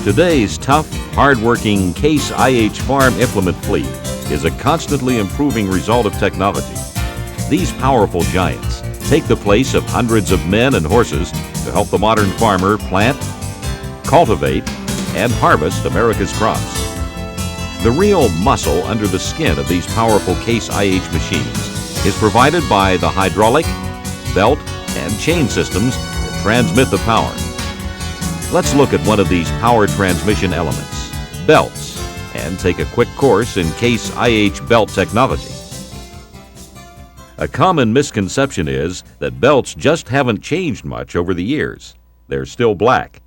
Today's tough, hard-working Case IH farm implement fleet is a constantly improving result of technology. These powerful giants take the place of hundreds of men and horses to help the modern farmer plant, cultivate, and harvest America's crops. The real muscle under the skin of these powerful Case IH machines is provided by the hydraulic, belt, and chain systems that transmit the power. Let's look at one of these power transmission elements, belts, and take a quick course in Case IH belt technology. A common misconception is that belts just haven't changed much over the years. They're still black.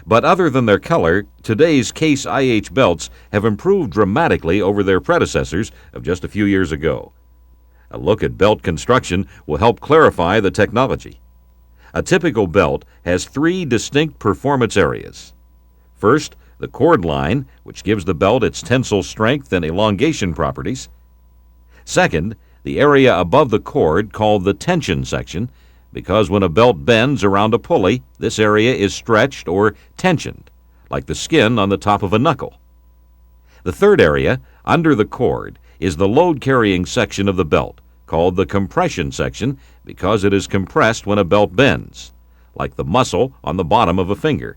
But other than their color, today's Case IH belts have improved dramatically over their predecessors of just a few years ago. A look at belt construction will help clarify the technology. A typical belt has three distinct performance areas. First, the cord line, which gives the belt its tensile strength and elongation properties. Second, the area above the cord called the tension section, because when a belt bends around a pulley, this area is stretched or tensioned, like the skin on the top of a knuckle. The third area, under the cord, is the load-carrying section of the belt, called the compression section, because it is compressed when a belt bends, like the muscle on the bottom of a finger.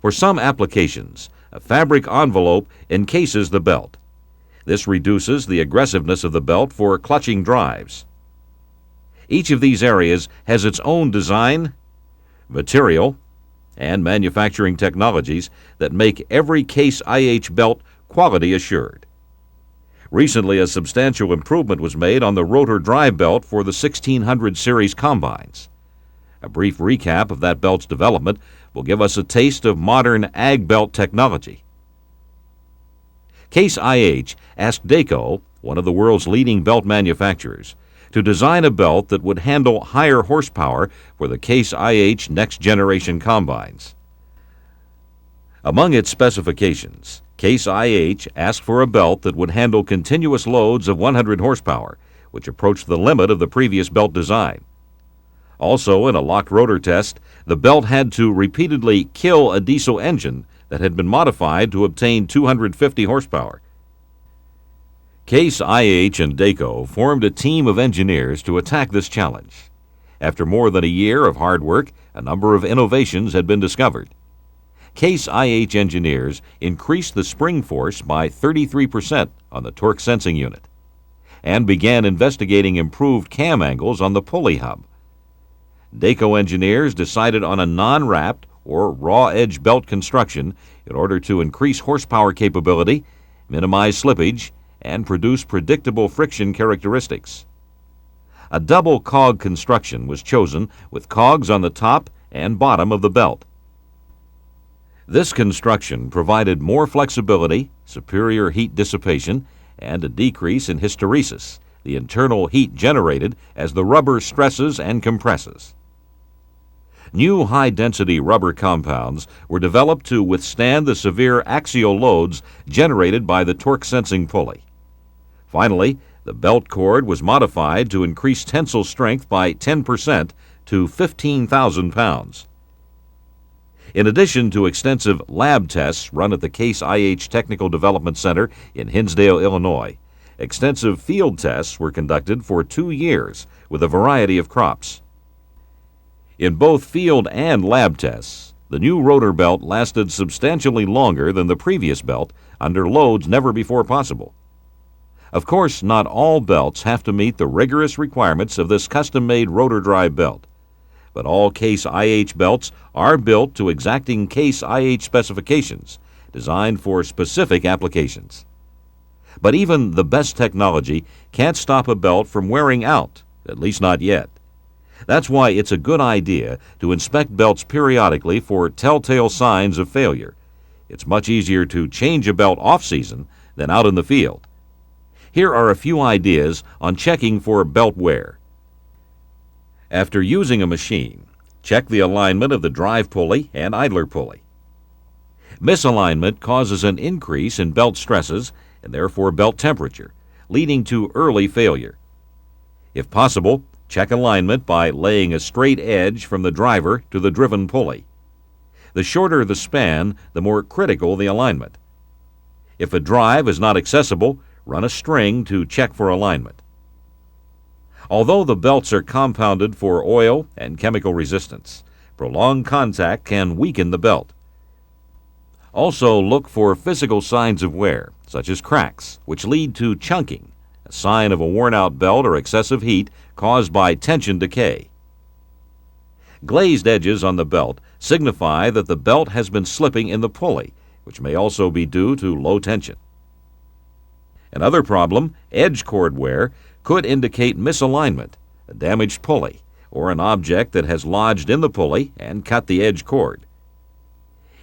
For some applications, a fabric envelope encases the belt. This reduces the aggressiveness of the belt for clutching drives. Each of these areas has its own design, material, and manufacturing technologies that make every Case IH belt quality assured. Recently, a substantial improvement was made on the rotor drive belt for the 1600 series combines. A brief recap of that belt's development will give us a taste of modern ag belt technology. Case IH asked Dayco, one of the world's leading belt manufacturers, to design a belt that would handle higher horsepower for the Case IH next-generation combines. Among its specifications, Case IH asked for a belt that would handle continuous loads of 100 horsepower, which approached the limit of the previous belt design. Also, in a locked rotor test, the belt had to repeatedly kill a diesel engine that had been modified to obtain 250 horsepower. Case IH and Dayco formed a team of engineers to attack this challenge. After more than a year of hard work, a number of innovations had been discovered. Case IH engineers increased the spring force by 33% on the torque sensing unit and began investigating improved cam angles on the pulley hub. Dayco engineers decided on a non-wrapped or raw edge belt construction in order to increase horsepower capability, minimize slippage, and produce predictable friction characteristics. A double cog construction was chosen with cogs on the top and bottom of the belt. This construction provided more flexibility, superior heat dissipation, and a decrease in hysteresis, the internal heat generated as the rubber stresses and compresses. New high-density rubber compounds were developed to withstand the severe axial loads generated by the torque-sensing pulley. Finally, the belt cord was modified to increase tensile strength by 10% to 15,000 pounds. In addition to extensive lab tests run at the Case IH Technical Development Center in Hinsdale, Illinois, extensive field tests were conducted for 2 years with a variety of crops. In both field and lab tests, the new rotor belt lasted substantially longer than the previous belt under loads never before possible. Of course, not all belts have to meet the rigorous requirements of this custom-made rotor drive belt, but all Case IH belts are built to exacting Case IH specifications, designed for specific applications. But even the best technology can't stop a belt from wearing out, at least not yet. That's why it's a good idea to inspect belts periodically for telltale signs of failure. It's much easier to change a belt off-season than out in the field. Here are a few ideas on checking for belt wear. After using a machine, check the alignment of the drive pulley and idler pulley. Misalignment causes an increase in belt stresses and therefore belt temperature, leading to early failure. If possible, check alignment by laying a straight edge from the driver to the driven pulley. The shorter the span, the more critical the alignment. If a drive is not accessible, run a string to check for alignment. Although the belts are compounded for oil and chemical resistance, prolonged contact can weaken the belt. Also, look for physical signs of wear, such as cracks, which lead to chunking, a sign of a worn-out belt or excessive heat caused by tension decay. Glazed edges on the belt signify that the belt has been slipping in the pulley, which may also be due to low tension. Another problem, edge cord wear, could indicate misalignment, a damaged pulley, or an object that has lodged in the pulley and cut the edge cord.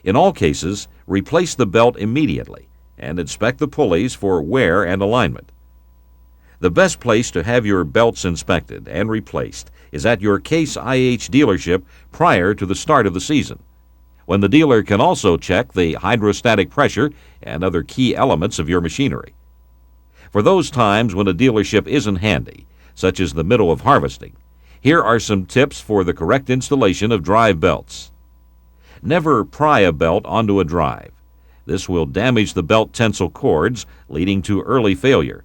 In all cases, replace the belt immediately and inspect the pulleys for wear and alignment. The best place to have your belts inspected and replaced is at your Case IH dealership prior to the start of the season, when the dealer can also check the hydrostatic pressure and other key elements of your machinery. For those times when a dealership isn't handy, such as the middle of harvesting, here are some tips for the correct installation of drive belts. Never pry a belt onto a drive. This will damage the belt tensile cords, leading to early failure.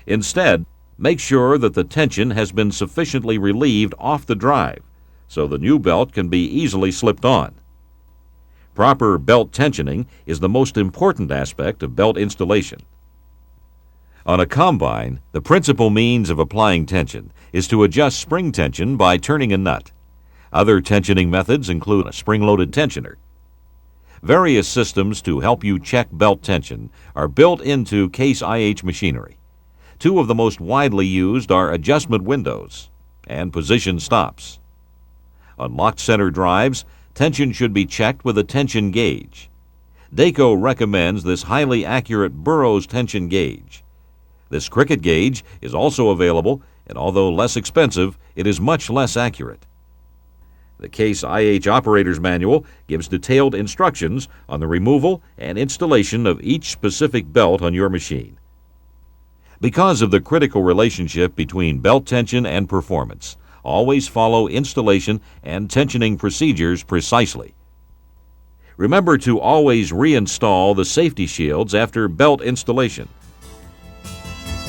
Instead, make sure that the tension has been sufficiently relieved off the drive, so the new belt can be easily slipped on. Proper belt tensioning is the most important aspect of belt installation. On a combine, the principal means of applying tension is to adjust spring tension by turning a nut. Other tensioning methods include a spring-loaded tensioner. Various systems to help you check belt tension are built into Case IH machinery. Two of the most widely used are adjustment windows and position stops. On locked center drives, tension should be checked with a tension gauge. Dayco recommends this highly accurate Burroughs tension gauge. This cricket gauge is also available, and although less expensive, it is much less accurate. The Case IH Operator's Manual gives detailed instructions on the removal and installation of each specific belt on your machine. Because of the critical relationship between belt tension and performance, always follow installation and tensioning procedures precisely. Remember to always reinstall the safety shields after belt installation.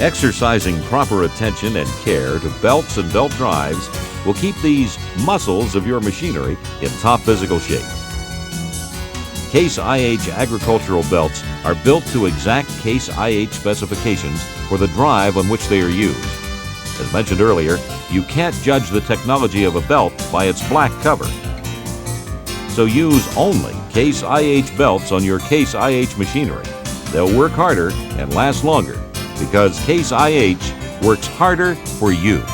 Exercising proper attention and care to belts and belt drives will keep these muscles of your machinery in top physical shape. Case IH agricultural belts are built to exact Case IH specifications for the drive on which they are used. As mentioned earlier, you can't judge the technology of a belt by its black cover. So use only Case IH belts on your Case IH machinery. They'll work harder and last longer, because Case IH works harder for you.